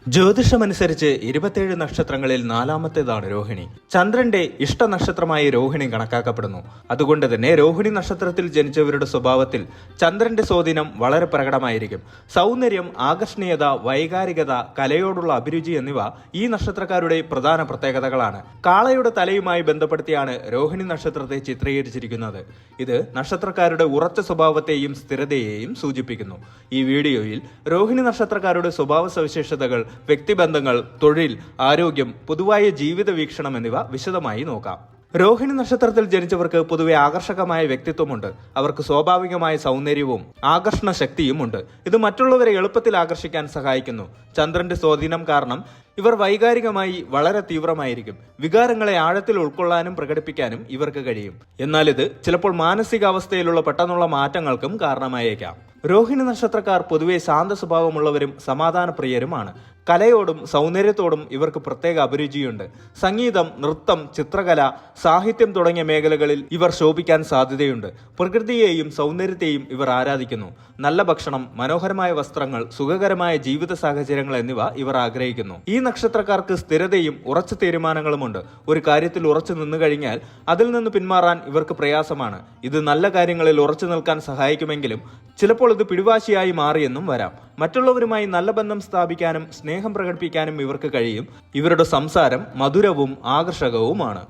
ജ്യോതിഷമനുസരിച്ച് 27 നക്ഷത്രങ്ങളിൽ നാലാമത്തേതാണ് രോഹിണി. ചന്ദ്രന്റെ ഇഷ്ട നക്ഷത്രമായി രോഹിണി കണക്കാക്കപ്പെടുന്നു. അതുകൊണ്ട് തന്നെ രോഹിണി നക്ഷത്രത്തിൽ ജനിച്ചവരുടെ സ്വഭാവത്തിൽ ചന്ദ്രന്റെ സ്വാധീനം വളരെ പ്രകടമായിരിക്കും. സൗന്ദര്യം, ആകർഷണീയത, വൈകാരികത, കലയോടുള്ള അഭിരുചി എന്നിവ ഈ നക്ഷത്രക്കാരുടെ പ്രധാന പ്രത്യേകതകളാണ്. കാളയുടെ തലയുമായി ബന്ധപ്പെടുത്തിയാണ് രോഹിണി നക്ഷത്രത്തെ ചിത്രീകരിച്ചിരിക്കുന്നത്. ഇത് നക്ഷത്രക്കാരുടെ ഉറച്ച സ്വഭാവത്തെയും സ്ഥിരതയെയും സൂചിപ്പിക്കുന്നു. ഈ വീഡിയോയിൽ രോഹിണി നക്ഷത്രക്കാരുടെ സ്വഭാവ സവിശേഷതകൾ, വ്യക്തിബന്ധങ്ങൾ, തൊഴിൽ, ആരോഗ്യം, പൊതുവായ ജീവിത വീക്ഷണം എന്നിവ വിശദമായി നോക്കാം. രോഹിണി നക്ഷത്രത്തിൽ ജനിച്ചവർക്ക് പൊതുവെ ആകർഷകമായ വ്യക്തിത്വമുണ്ട്. അവർക്ക് സ്വാഭാവികമായ സൗന്ദര്യവും ആകർഷണ ശക്തിയുമുണ്ട്. ഇത് മറ്റുള്ളവരെ എളുപ്പത്തിൽ ആകർഷിക്കാൻ സഹായിക്കുന്നു. ചന്ദ്രന്റെ സ്വാധീനം കാരണം ഇവർ വൈകാരികമായി വളരെ തീവ്രമായിരിക്കും. വികാരങ്ങളെ ആഴത്തിൽ ഉൾക്കൊള്ളാനും പ്രകടിപ്പിക്കാനും ഇവർക്ക് കഴിയും. എന്നാൽ ഇത് ചിലപ്പോൾ മാനസികാവസ്ഥയിലുള്ള പെട്ടെന്നുള്ള മാറ്റങ്ങൾക്കും കാരണമായേക്കാം. രോഹിണി നക്ഷത്രക്കാർ പൊതുവെ ശാന്ത സ്വഭാവമുള്ളവരും സമാധാനപ്രിയരുമാണ്. കലയോടും സൗന്ദര്യത്തോടും ഇവർക്ക് പ്രത്യേക അഭിരുചിയുണ്ട്. സംഗീതം, നൃത്തം, ചിത്രകല, സാഹിത്യം തുടങ്ങിയ മേഖലകളിൽ ഇവർ ശോഭിക്കാൻ സാധ്യതയുണ്ട്. പ്രകൃതിയെയും സൗന്ദര്യത്തെയും ഇവർ ആരാധിക്കുന്നു. നല്ല ഭക്ഷണം, മനോഹരമായ വസ്ത്രങ്ങൾ, സുഖകരമായ ജീവിത സാഹചര്യങ്ങൾ എന്നിവ ഇവർ ആഗ്രഹിക്കുന്നു. ഈ നക്ഷത്രക്കാർക്ക് സ്ഥിരതയും ഉറച്ച തീരുമാനങ്ങളുമുണ്ട്. ഒരു കാര്യത്തിൽ ഉറച്ചു നിന്നു കഴിഞ്ഞാൽ അതിൽ നിന്ന് പിന്മാറാൻ ഇവർക്ക് പ്രയാസമാണ്. ഇത് നല്ല കാര്യങ്ങളിൽ ഉറച്ചു നിൽക്കാൻ സഹായിക്കുമെങ്കിലും ചിലപ്പോൾ ഇത് പിടിവാശിയായി മാറിയെന്നും വരാം. മറ്റുള്ളവരുമായി നല്ല ബന്ധം സ്ഥാപിക്കാനും സ്നേഹം പ്രകടിപ്പിക്കാനും ഇവർക്ക് കഴിയും. ഇവരുടെ സംസാരം മധുരവും ആകർഷകവുമാണ്.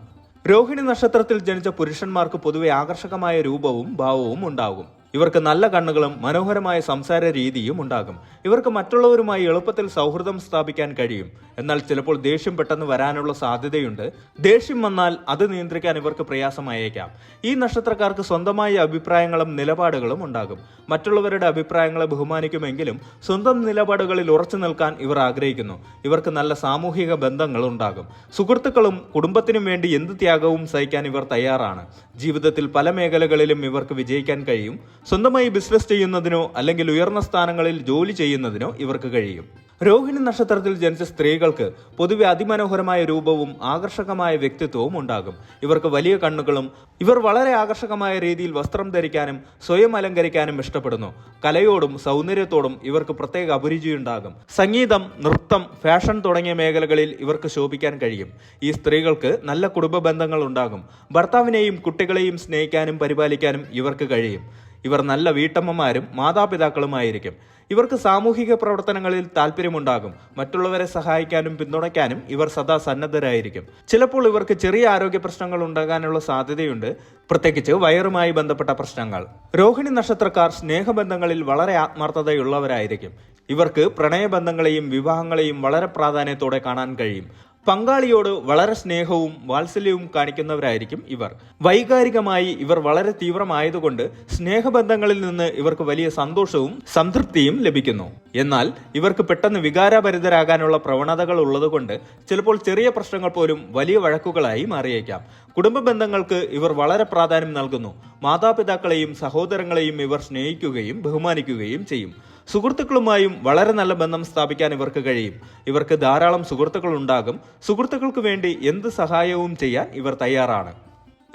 രോഹിണി നക്ഷത്രത്തിൽ ജനിച്ച പുരുഷന്മാർക്ക് പൊതുവെ ആകർഷകമായ രൂപവും ഭാവവും ഉണ്ടാകും. ഇവർക്ക് നല്ല കണ്ണുകളും മനോഹരമായ സംസാര രീതിയും ഉണ്ടാകും. ഇവർക്ക് മറ്റുള്ളവരുമായി എളുപ്പത്തിൽ സൗഹൃദം സ്ഥാപിക്കാൻ കഴിയും. എന്നാൽ ചിലപ്പോൾ ദേഷ്യം പെട്ടെന്ന് വരാനുള്ള സാധ്യതയുണ്ട്. ദേഷ്യം വന്നാൽ അത് നിയന്ത്രിക്കാൻ ഇവർക്ക് പ്രയാസമായേക്കാം. ഈ നക്ഷത്രക്കാർക്ക് സ്വന്തമായ അഭിപ്രായങ്ങളും നിലപാടുകളും ഉണ്ടാകും. മറ്റുള്ളവരുടെ അഭിപ്രായങ്ങളെ ബഹുമാനിക്കുമെങ്കിലും സ്വന്തം നിലപാടുകളിൽ ഉറച്ചു നിൽക്കാൻ ഇവർ ആഗ്രഹിക്കുന്നു. ഇവർക്ക് നല്ല സാമൂഹിക ബന്ധങ്ങൾ ഉണ്ടാകും. സുഹൃത്തുക്കളും കുടുംബത്തിനും വേണ്ടി എന്ത് ത്യാഗവും സഹിക്കാൻ ഇവർ തയ്യാറാണ്. ജീവിതത്തിൽ പല മേഖലകളിലും ഇവർക്ക് വിജയിക്കാൻ കഴിയും. സ്വന്തമായി ബിസിനസ് ചെയ്യുന്നതിനോ അല്ലെങ്കിൽ ഉയർന്ന സ്ഥാനങ്ങളിൽ ജോലി ചെയ്യുന്നതിനോ ഇവർക്ക് കഴിയും. രോഹിണി നക്ഷത്രത്തിൽ ജനിച്ച സ്ത്രീകൾക്ക് പൊതുവെ അതിമനോഹരമായ രൂപവും ആകർഷകമായ വ്യക്തിത്വവും ഉണ്ടാകും. ഇവർക്ക് വലിയ കണ്ണുകളും ഇവർ വളരെ ആകർഷകമായ രീതിയിൽ വസ്ത്രം ധരിക്കാനും സ്വയം അലങ്കരിക്കാനും ഇഷ്ടപ്പെടുന്നു. കലയോടും സൗന്ദര്യത്തോടും ഇവർക്ക് പ്രത്യേക അഭിരുചിയുണ്ടാകും. സംഗീതം, നൃത്തം, ഫാഷൻ തുടങ്ങിയ മേഖലകളിൽ ഇവർക്ക് ശോഭിക്കാൻ കഴിയും. ഈ സ്ത്രീകൾക്ക് നല്ല കുടുംബ ബന്ധങ്ങൾ ഉണ്ടാകും. ഭർത്താവിനെയും കുട്ടികളെയും സ്നേഹിക്കാനും പരിപാലിക്കാനും ഇവർക്ക് കഴിയും. ഇവർ നല്ല വീട്ടമ്മമാരും മാതാപിതാക്കളുമായിരിക്കും. ഇവർക്ക് സാമൂഹിക പ്രവർത്തനങ്ങളിൽ താല്പര്യമുണ്ടാകും. മറ്റുള്ളവരെ സഹായിക്കാനും പിന്തുണയ്ക്കാനും ഇവർ സദാ സന്നദ്ധരായിരിക്കും. ചിലപ്പോൾ ഇവർക്ക് ചെറിയ ആരോഗ്യ പ്രശ്നങ്ങൾ ഉണ്ടാകാനുള്ള സാധ്യതയുണ്ട്, പ്രത്യേകിച്ച് വയറുമായി ബന്ധപ്പെട്ട പ്രശ്നങ്ങൾ. രോഹിണി നക്ഷത്രക്കാർ സ്നേഹബന്ധങ്ങളിൽ വളരെ ആത്മാർത്ഥതയുള്ളവരായിരിക്കും. ഇവർക്ക് പ്രണയബന്ധങ്ങളെയും വിവാഹങ്ങളെയും വളരെ പ്രാധാന്യത്തോടെ കാണാൻ കഴിയും. പങ്കാളിയോട് വളരെ സ്നേഹവും വാത്സല്യവും കാണിക്കുന്നവരായിരിക്കും ഇവർ. വൈകാരികമായി ഇവർ വളരെ തീവ്രമായതുകൊണ്ട് സ്നേഹബന്ധങ്ങളിൽ നിന്ന് ഇവർക്ക് വലിയ സന്തോഷവും സംതൃപ്തിയും ലഭിക്കുന്നു. എന്നാൽ ഇവർക്ക് പെട്ടെന്ന് വികാരഭരിതരാകാനുള്ള പ്രവണതകൾ ഉള്ളതുകൊണ്ട് ചിലപ്പോൾ ചെറിയ പ്രശ്നങ്ങൾ പോലും വലിയ വഴക്കുകളായി മാറിയേക്കാം. കുടുംബ ബന്ധങ്ങൾക്ക് ഇവർ വളരെ പ്രാധാന്യം നൽകുന്നു. മാതാപിതാക്കളെയും സഹോദരങ്ങളെയും ഇവർ സ്നേഹിക്കുകയും ബഹുമാനിക്കുകയും ചെയ്യും. സുഹൃത്തുക്കളുമായും വളരെ നല്ല ബന്ധം സ്ഥാപിക്കാൻ ഇവർക്ക് കഴിയും. ഇവർക്ക് ധാരാളം സുഹൃത്തുക്കൾ ഉണ്ടാകും. സുഹൃത്തുക്കൾക്ക് വേണ്ടി എന്ത് സഹായവും ചെയ്യാൻ ഇവർ തയ്യാറാണ്.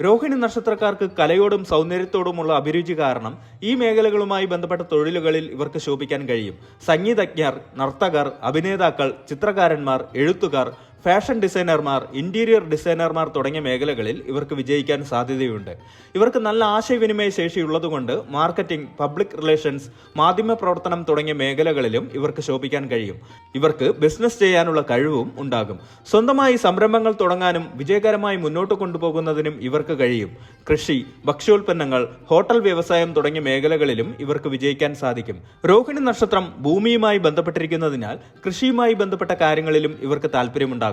രോഹിണി നക്ഷത്രക്കാർക്ക് കലയോടും സൗന്ദര്യത്തോടുമുള്ള അഭിരുചി കാരണം ഈ മേഖലകളുമായി ബന്ധപ്പെട്ട തൊഴിലുകളിൽ ഇവർക്ക് ശോഭിക്കാൻ കഴിയും. സംഗീതജ്ഞർ, നർത്തകർ, അഭിനേതാക്കൾ, ചിത്രകാരന്മാർ, എഴുത്തുകാർ, ഫാഷൻ ഡിസൈനർമാർ, ഇന്റീരിയർ ഡിസൈനർമാർ തുടങ്ങിയ മേഖലകളിൽ ഇവർക്ക് വിജയിക്കാൻ സാധ്യതയുണ്ട്. ഇവർക്ക് നല്ല ആശയവിനിമയ ശേഷിയുള്ളതുകൊണ്ട് മാർക്കറ്റിംഗ്, പബ്ലിക് റിലേഷൻസ്, മാധ്യമ പ്രവർത്തനം തുടങ്ങിയ മേഖലകളിലും ഇവർക്ക് ശോഭിക്കാൻ കഴിയും. ഇവർക്ക് ബിസിനസ് ചെയ്യാനുള്ള കഴിവും ഉണ്ടാകും. സ്വന്തമായി സംരംഭങ്ങൾ തുടങ്ങാനും വിജയകരമായി മുന്നോട്ട് കൊണ്ടുപോകുന്നതിനും ഇവർക്ക് കഴിയും. കൃഷി, ഭക്ഷ്യോൽപ്പന്നങ്ങൾ, ഹോട്ടൽ വ്യവസായം തുടങ്ങിയ മേഖലകളിലും ഇവർക്ക് വിജയിക്കാൻ സാധിക്കും. രോഹിണി നക്ഷത്രം ഭൂമിയുമായി ബന്ധപ്പെട്ടിരിക്കുന്നതിനാൽ കൃഷിയുമായി ബന്ധപ്പെട്ട കാര്യങ്ങളിലും ഇവർക്ക് താല്പര്യമുണ്ടാകും.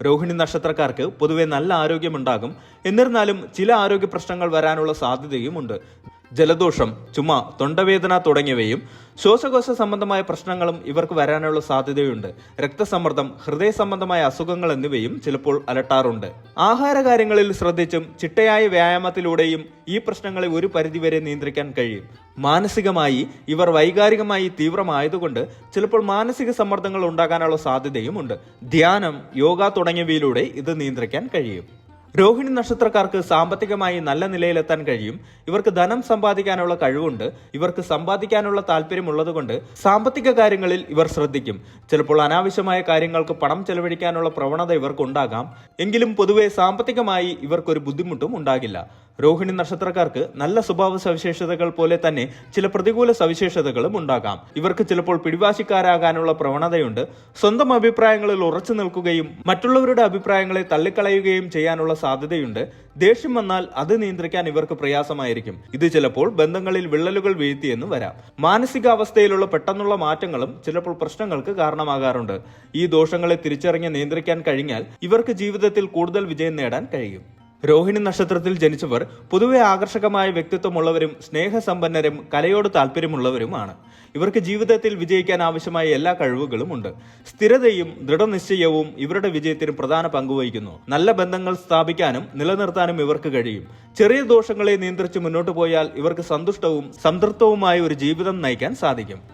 രോഹിണി നക്ഷത്രക്കാർക്ക് പൊതുവെ നല്ല ആരോഗ്യമുണ്ടാകും. എന്നിരുന്നാലും ചില ആരോഗ്യ പ്രശ്നങ്ങൾ വരാനുള്ള സാധ്യതയുമുണ്ട്. ജലദോഷം, ചുമ, തൊണ്ടവേദന തുടങ്ങിയവയും ശ്വാസകോശ സംബന്ധമായ പ്രശ്നങ്ങളും ഇവർക്ക് വരാനുള്ള സാധ്യതയുണ്ട്. രക്തസമ്മർദ്ദം, ഹൃദയ സംബന്ധമായ അസുഖങ്ങൾ എന്നിവയും ചിലപ്പോൾ അലട്ടാറുണ്ട്. ആഹാര കാര്യങ്ങളിൽ ശ്രദ്ധിച്ചും ചിട്ടയായ വ്യായാമത്തിലൂടെയും ഈ പ്രശ്നങ്ങളെ ഒരു പരിധിവരെ നിയന്ത്രിക്കാൻ കഴിയും. മാനസികമായി ഇവർ വൈകാരികമായി തീവ്രമായതുകൊണ്ട് ചിലപ്പോൾ മാനസിക സമ്മർദ്ദങ്ങൾ ഉണ്ടാകാനുള്ള സാധ്യതയുമുണ്ട്. ധ്യാനം, യോഗ തുടങ്ങിയവയിലൂടെ ഇത് നിയന്ത്രിക്കാൻ കഴിയും. രോഹിണി നക്ഷത്രക്കാർക്ക് സാമ്പത്തികമായി നല്ല നിലയിലെത്താൻ കഴിയും. ഇവർക്ക് ധനം സമ്പാദിക്കാനുള്ള കഴിവുണ്ട്. ഇവർക്ക് സമ്പാദിക്കാനുള്ള താല്പര്യമുള്ളതുകൊണ്ട് സാമ്പത്തിക കാര്യങ്ങളിൽ ഇവർ ശ്രദ്ധിക്കും. ചിലപ്പോൾ അനാവശ്യമായ കാര്യങ്ങൾക്ക് പണം ചെലവഴിക്കാനുള്ള പ്രവണത ഇവർക്കുണ്ടാകാം. എങ്കിലും പൊതുവെ സാമ്പത്തികമായി ഇവർക്കൊരു ബുദ്ധിമുട്ടും ഉണ്ടാകില്ല. രോഹിണി നക്ഷത്രക്കാർക്ക് നല്ല സ്വഭാവ സവിശേഷതകൾ പോലെ തന്നെ ചില പ്രതികൂല സവിശേഷതകളും ഉണ്ടാകാം. ഇവർക്ക് ചിലപ്പോൾ പിടിവാശിക്കാരാകാനുള്ള പ്രവണതയുണ്ട്. സ്വന്തം അഭിപ്രായങ്ങളിൽ ഉറച്ചു നിൽക്കുകയും മറ്റുള്ളവരുടെ അഭിപ്രായങ്ങളെ തള്ളിക്കളയുകയും ചെയ്യാനുള്ള സാധ്യതയുണ്ട്. ദേഷ്യം വന്നാൽ അത് നിയന്ത്രിക്കാൻ ഇവർക്ക് പ്രയാസമായിരിക്കും. ഇത് ചിലപ്പോൾ ബന്ധങ്ങളിൽ വിള്ളലുകൾ വീഴ്ത്തിയെന്ന് വരാം. മാനസികാവസ്ഥയിലുള്ള പെട്ടെന്നുള്ള മാറ്റങ്ങളും ചിലപ്പോൾ പ്രശ്നങ്ങൾക്ക് കാരണമാകാറുണ്ട്. ഈ ദോഷങ്ങളെ തിരിച്ചറിഞ്ഞ് നിയന്ത്രിക്കാൻ കഴിഞ്ഞാൽ ഇവർക്ക് ജീവിതത്തിൽ കൂടുതൽ വിജയം നേടാൻ കഴിയും. രോഹിണി നക്ഷത്രത്തിൽ ജനിച്ചവർ പൊതുവെ ആകർഷകമായ വ്യക്തിത്വമുള്ളവരും സ്നേഹസമ്പന്നരും കലയോട് താല്പര്യമുള്ളവരുമാണ്. ഇവർക്ക് ജീവിതത്തിൽ വിജയിക്കാൻ ആവശ്യമായ എല്ലാ കഴിവുകളും ഉണ്ട്. സ്ഥിരതയും ദൃഢനിശ്ചയവും ഇവരുടെ വിജയത്തിന് പ്രധാന പങ്കുവഹിക്കുന്നു. നല്ല ബന്ധങ്ങൾ സ്ഥാപിക്കാനും നിലനിർത്താനും ഇവർക്ക് കഴിയും. ചെറിയ ദോഷങ്ങളെ നിയന്ത്രിച്ച് മുന്നോട്ട് പോയാൽ ഇവർക്ക് സന്തുഷ്ടവും സംതൃപ്തവുമായ ഒരു ജീവിതം നയിക്കാൻ സാധിക്കും.